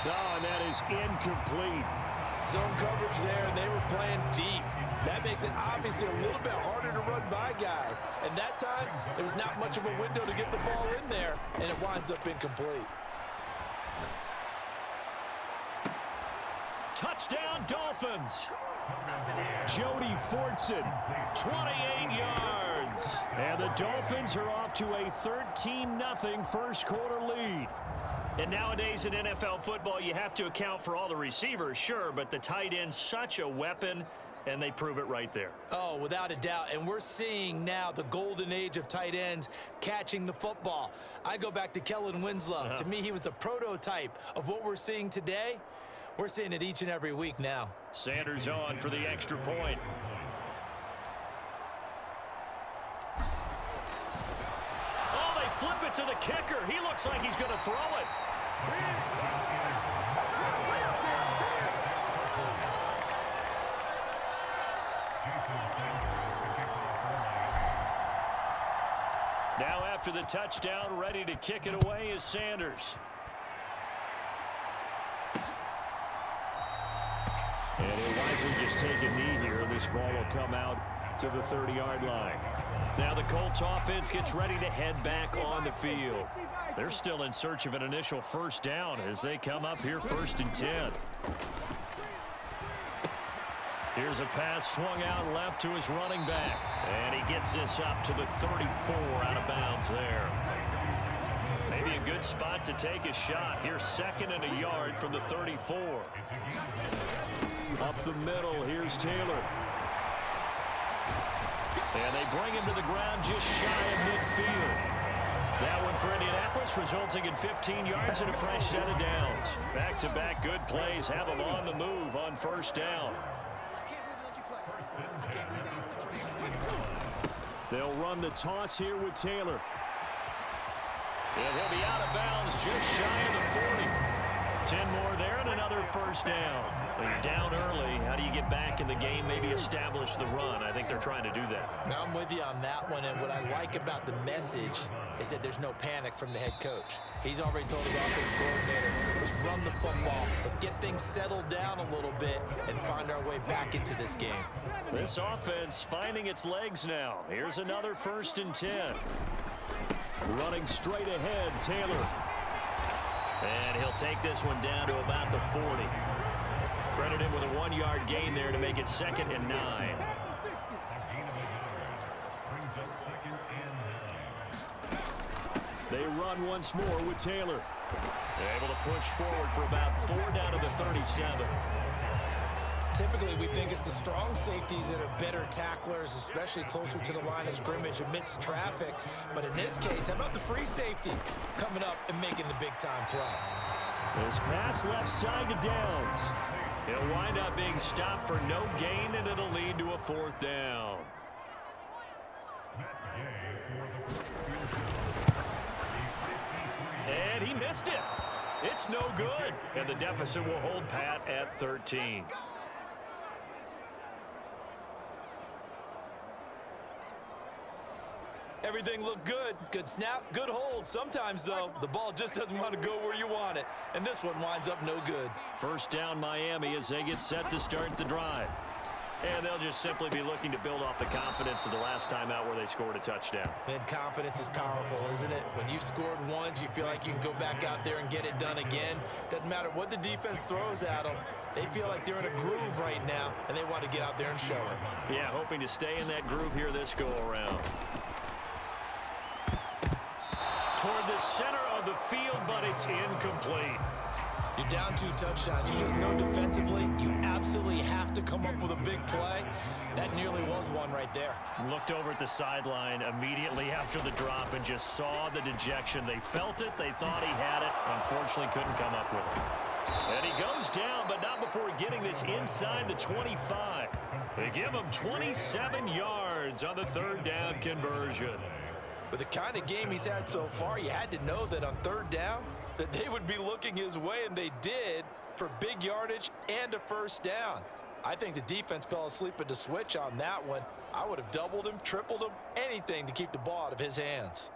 Oh, and that is incomplete. Zone coverage there, and they were playing deep. That makes it obviously a little bit harder to run by guys. And that time, there was not much of a window to get the ball in there, and it winds up incomplete. Touchdown, Dolphins. Jody Fortson, 28 yards. And the Dolphins are off to a 13-0 first quarter lead. And nowadays in NFL football, you have to account for all the receivers, sure, but the tight end's such a weapon, and they prove it right there. Oh, without a doubt. And we're seeing now the golden age of tight ends catching the football. I go back to Kellen Winslow. To me, he was a prototype of what we're seeing today. We're seeing it each and every week now. Sanders on for the extra point. Oh, they flip it to the kicker. He looks like he's going to throw it. Now after the touchdown, ready to kick it away is Sanders. And he wisely just take a knee here. This ball will come out to the 30-yard line. Now the Colts offense gets ready to head back on the field. They're still in search of an initial first down as they come up here 1st and 10. Here's a pass swung out left to his running back. And he gets this up to the 34 out of bounds there. Maybe a good spot to take a shot. Here's 2nd and a yard from the 34. Up the middle, here's Taylor. And they bring him to the ground just shy of midfield. That one for Indianapolis, resulting in 15 yards and a fresh set of downs. Back-to-back good plays have them on the move on first down. They'll run the toss here with Taylor. And he'll be out of bounds just shy of the 40. 10 more there and another first down. When you're down early, how do you get back in the game, maybe establish the run? I think they're trying to do that. Now I'm with you on that one, and what I like about the message is that there's no panic from the head coach. He's already told his offensive coordinator, let's run the football, let's get things settled down a little bit and find our way back into this game. This offense finding its legs now. Here's another 1st and 10. Running straight ahead, Taylor. And he'll take this one down to about the 40. Credit him with a 1-yard gain there to make it 2nd and 9. They run once more with Taylor. They're able to push forward for about 4 down to the 37. Typically, we think it's the strong safeties that are better tacklers, especially closer to the line of scrimmage amidst traffic. But in this case, how about the free safety coming up and making the big-time play? This pass left side to Downs. It'll wind up being stopped for no gain, and it'll lead to a 4th down. And he missed it. It's no good. And the deficit will hold pat at 13. Everything looked good. Good snap, good hold. Sometimes, though, the ball just doesn't want to go where you want it. And this one winds up no good. First down Miami as they get set to start the drive. And they'll just simply be looking to build off the confidence of the last time out where they scored a touchdown. And confidence is powerful, isn't it? When you've scored once, you feel like you can go back out there and get it done again. Doesn't matter what the defense throws at them. They feel like they're in a groove right now, and they want to get out there and show it. Yeah, hoping to stay in that groove here this go-around. Toward the center of the field, but it's incomplete. You're down 2 touchdowns. You just know defensively you absolutely have to come up with a big play. That nearly was one right there. Looked over at the sideline immediately after the drop and just saw the dejection. They felt it. They thought he had it. Unfortunately, couldn't come up with it. And he goes down, but not before getting this inside the 25. They give him 27 yards on the 3rd down conversion. With the kind of game he's had so far, you had to know that on 3rd down, that they would be looking his way, and they did, for big yardage and a first down. I think the defense fell asleep at the switch on that one. I would have doubled him, tripled him, anything to keep the ball out of his hands.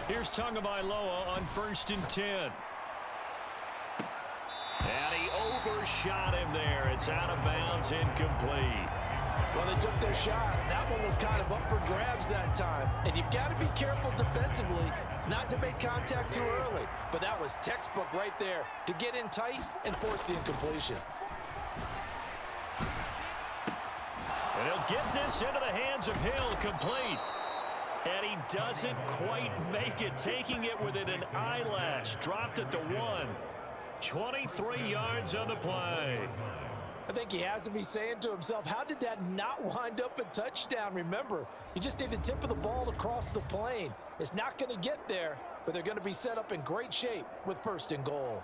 Here's Tagovailoa on 1st and 10. And he overshot him there. It's out of bounds, incomplete. Well, they took their shot. That one was kind of up for grabs that time. And you've got to be careful defensively not to make contact too early. But that was textbook right there to get in tight and force the incompletion. And he'll get this into the hands of Hill, complete. And he doesn't quite make it, taking it within an eyelash. Dropped at the 1. 23 yards on the play. I think he has to be saying to himself, how did that not wind up a touchdown? Remember, you just need the tip of the ball to cross the plane. It's not going to get there, but they're going to be set up in great shape with 1st and goal.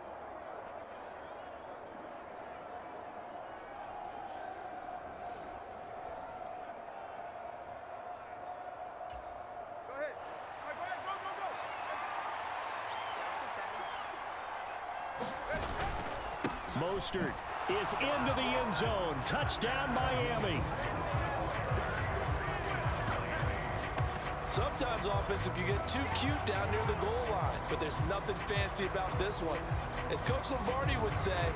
Mostert is into the end zone. Touchdown, Miami. Sometimes offensive can get too cute down near the goal line, but there's nothing fancy about this one. As Coach Lombardi would say,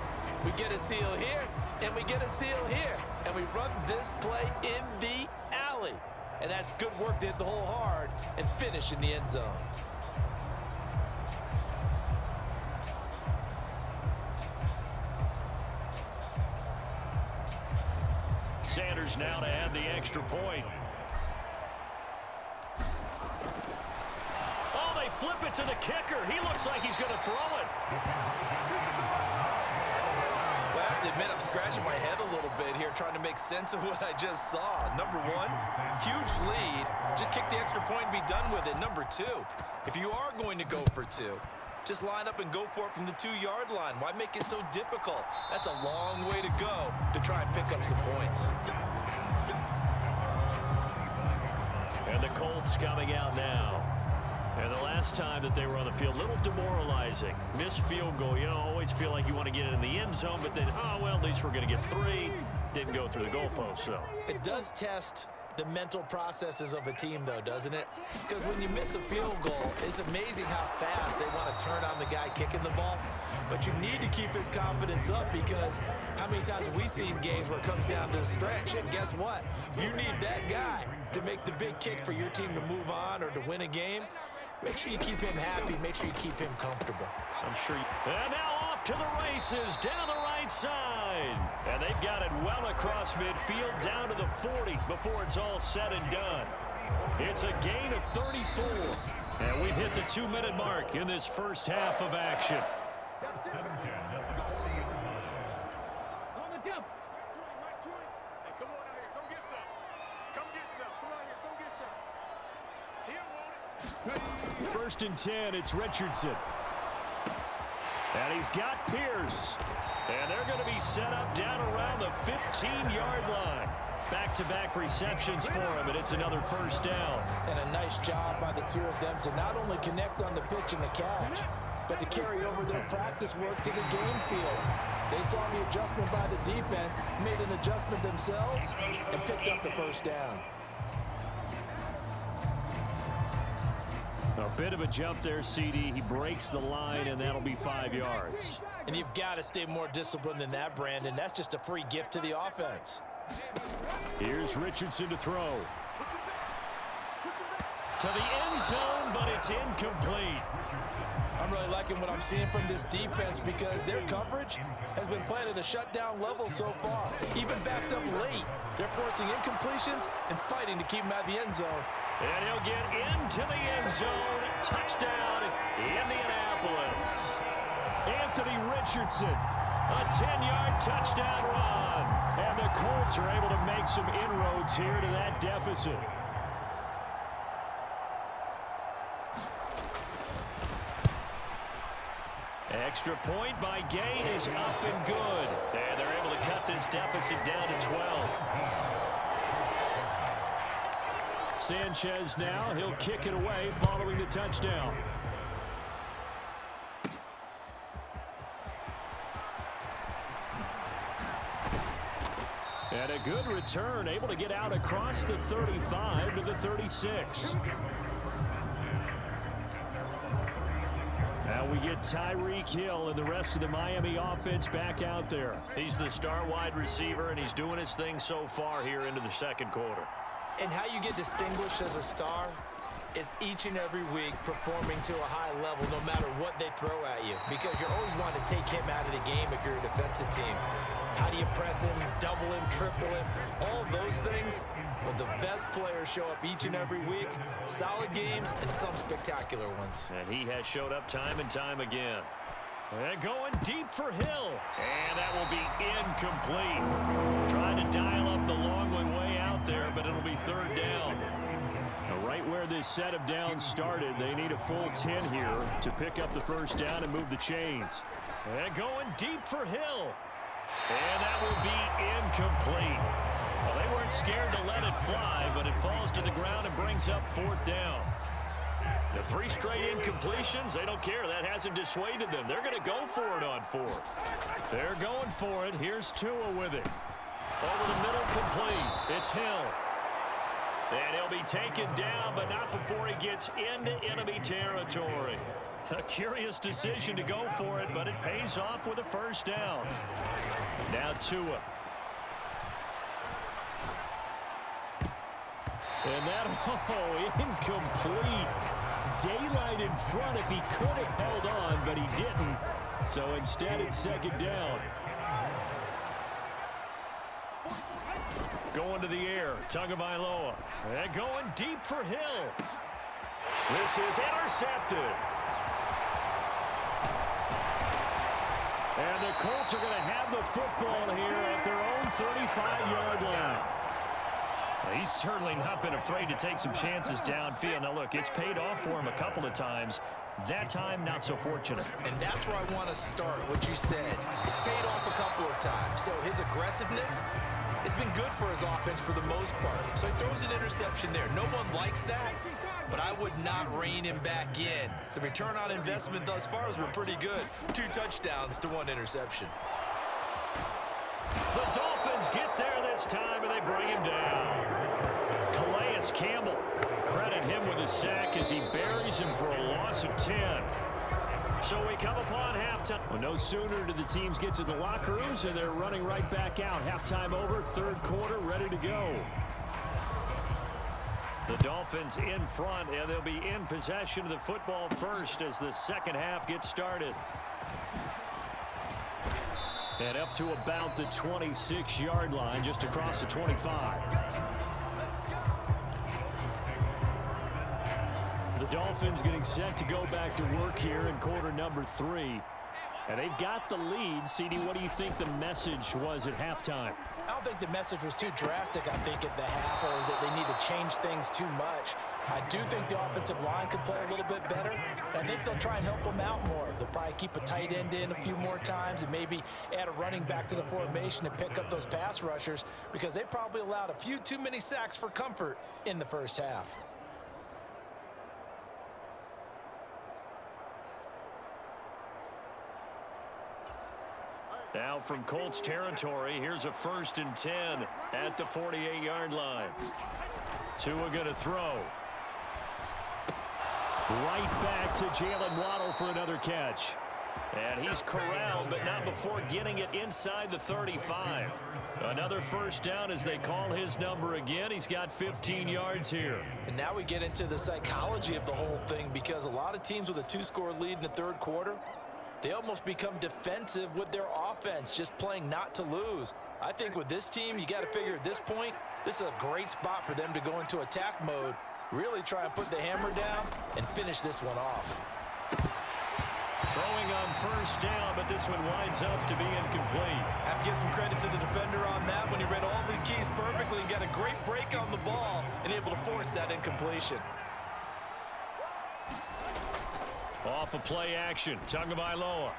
we get a seal here, and we get a seal here, and we run this play in the alley. And that's good work to hit the hole hard and finish in the end zone. Sanders now to add the extra point. Oh, they flip it to the kicker. He looks like he's going to throw it. Well, I have to admit, I'm scratching my head a little bit here trying to make sense of what I just saw. Number one, huge lead. Just kick the extra point and be done with it. Number two, if you are going to go for 2, just line up and go for it from the 2-yard line. Why make it so difficult? That's a long way to go to try and pick up some points. And the Colts coming out now. And the last time that they were on the field, a little demoralizing. Missed field goal. You know, always feel like you want to get it in the end zone, but then, oh, well, at least we're going to get 3. Didn't go through the goalpost, so. It does test the mental processes of a team, though, doesn't it? Because when you miss a field goal, it's amazing how fast they want to turn on the guy kicking the ball. But you need to keep his confidence up, because how many times have we seen games where it comes down to the stretch? And guess what? You need that guy to make the big kick for your team to move on or to win a game. Make sure you keep him happy. Make sure you keep him comfortable. I'm sure you... And now off to the races, down the right side. And they've got it well across midfield, down to the 40 before it's all said and done. It's a gain of 34. And we've hit the 2-minute mark in this first half of action. First and 10, it's Richardson. And he's got Pierce. And they're going to be set up down around the 15-yard line. Back-to-back receptions for him, and it's another first down. And a nice job by the two of them to not only connect on the pitch and the catch, but to carry over their practice work to the game field. They saw the adjustment by the defense, made an adjustment themselves, and picked up the first down. A bit of a jump there, CD. He breaks the line, and that'll be 5 yards. And you've got to stay more disciplined than that, Brandon. That's just a free gift to the offense. Here's Richardson to throw. To the end zone, but it's incomplete. I'm really liking what I'm seeing from this defense, because their coverage has been playing at a shutdown level so far. Even backed up late, they're forcing incompletions and fighting to keep them out of the end zone. And he'll get into the end zone. Touchdown, Indianapolis. Anthony Richardson, a 10-yard touchdown run. And the Colts are able to make some inroads here to that deficit. Extra point by Gain is up and good. And they're able to cut this deficit down to 12. Sanchez now, he'll kick it away following the touchdown. And a good return, able to get out across the 35 to the 36. Now we get Tyreek Hill and the rest of the Miami offense back out there. He's the star wide receiver, and he's doing his thing so far here into the second quarter. And how you get distinguished as a star is each and every week performing to a high level no matter what they throw at you, because you're always wanting to take him out of the game if you're a defensive team. How do you press him, double him, triple him, all those things? But the best players show up each and every week, solid games and some spectacular ones. And he has showed up time and time again. And going deep for Hill. And that will be incomplete. Trying to dial up the long one way out there, but it'll be third down. Now, right where this set of downs started, they need a full 10 here to pick up the first down and move the chains. And going deep for Hill. And that will be incomplete. Well, they weren't scared to let it fly, but it falls to the ground and brings up fourth down. The 3 straight incompletions, they don't care. That hasn't dissuaded them. They're going to go for it on fourth. They're going for it. Here's Tua with it. Over the middle, complete. It's Hill. And he'll be taken down, but not before he gets into enemy territory. A curious decision to go for it, but it pays off with a first down. Now Tua. And that, incomplete. Daylight in front if he could have held on, but he didn't. So instead, it's second down. Going to the air, Tagovailoa. And going deep for Hill. This is intercepted. And the Colts are going to have the football here at their own 35-yard line. He's certainly not been afraid to take some chances downfield. Now, look, it's paid off for him a couple of times. That time, not so fortunate. And that's where I want to start, what you said. It's paid off a couple of times. So his aggressiveness has been good for his offense for the most part. So he throws an interception there. No one likes that, but I would not rein him back in. The return on investment thus far has been pretty good. 2 touchdowns to 1 interception. The Dolphins get there this time, and they bring him down. Calais Campbell, credit him with a sack as he buries him for a loss of 10. So we come upon halftime. Well, no sooner do the teams get to the locker rooms, and they're running right back out. Halftime over, third quarter, ready to go. The Dolphins in front, and they'll be in possession of the football first as the second half gets started. And up to about the 26-yard line, just across the 25. The Dolphins getting set to go back to work here in quarter number 3. And they've got the lead. CD, what do you think the message was at halftime? I don't think the message was too drastic, I think, at the half, or that they need to change things too much. I do think the offensive line could play a little bit better. I think they'll try and help them out more. They'll probably keep a tight end in a few more times and maybe add a running back to the formation and pick up those pass rushers, because they probably allowed a few too many sacks for comfort in the first half. Now from Colts territory, here's a 1st and 10 at the 48-yard line. Tua going to throw. Right back to Jalen Waddle for another catch. And he's corralled, but not before getting it inside the 35. Another first down as they call his number again. He's got 15 yards here. And now we get into the psychology of the whole thing, because a lot of teams with a 2-score lead in the third quarter, they almost become defensive with their offense, just playing not to lose. I think with this team, you got to figure at this point, this is a great spot for them to go into attack mode, really try and put the hammer down and finish this one off. Throwing on first down, but this one winds up to be incomplete. Have to give some credit to the defender on that when he read all of his keys perfectly and got a great break on the ball and able to force that incompletion. Off of play action, Tagovailoa.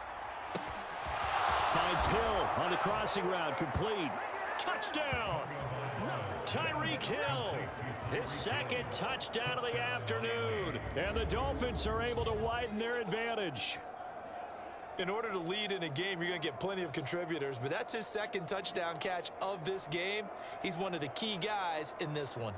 Finds Hill on the crossing route, complete. Touchdown! Tyreek Hill, his second touchdown of the afternoon. And the Dolphins are able to widen their advantage. In order to lead in a game, you're going to get plenty of contributors, but that's his second touchdown catch of this game. He's one of the key guys in this one.